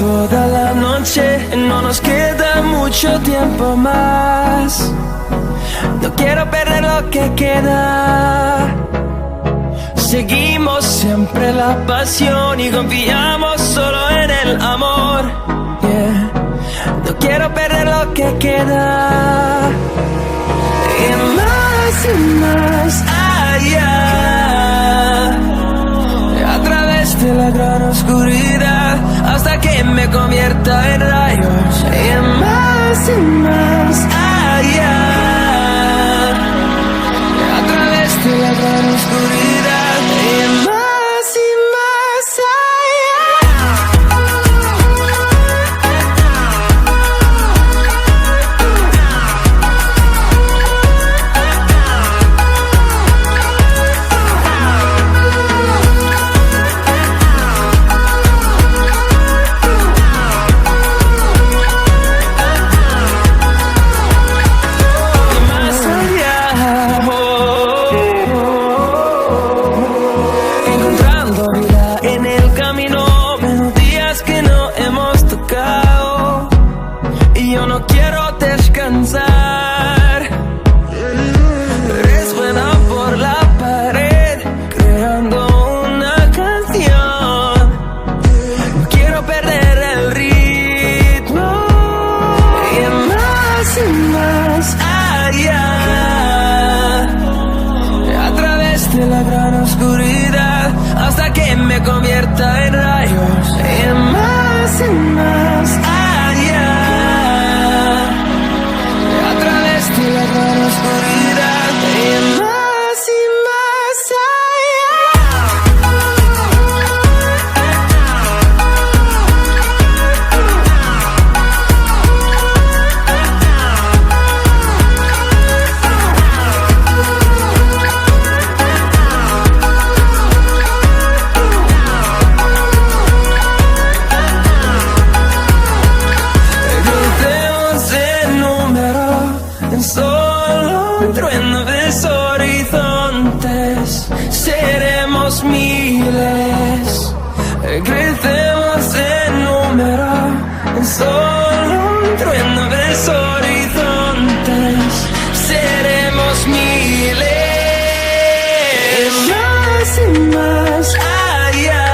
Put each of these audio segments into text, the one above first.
toda la noche, no nos queda mucho tiempo más. No quiero perder lo que queda. Seguimos siempre la pasión y confiamos solo en el amor. Yeah. No quiero perder lo que queda. Y más allá, a través de la gran oscuridad, hasta que me convierta en rayos. Y más allá, a través de la gran oscuridad. Y más hasta que me convierta en rayos. Y más allá, a través de la gran oscuridad. Y más seremos miles, crecemos en número, en solo un trueno de horizontes, seremos miles, más allá,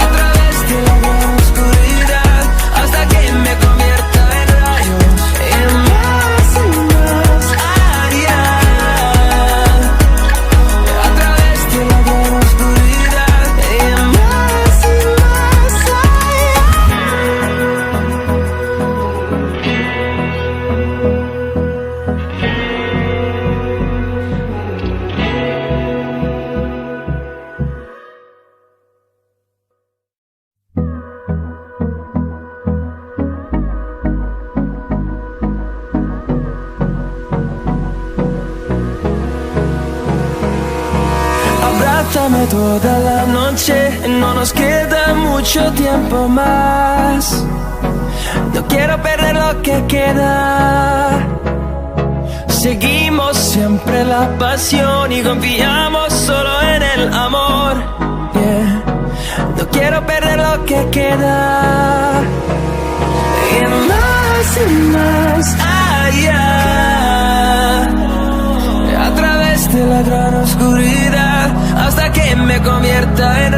a través de la gran oscuridad, hasta que me convierta en rayos. Y más allá, abrázame toda la noche, no nos queda mucho tiempo más. No quiero perder lo que queda. Seguimos siempre la pasión y confiamos solo en el amor. Yeah. No quiero perder lo que queda. Y más allá, a través de la gran oscuridad, hasta que me convierta en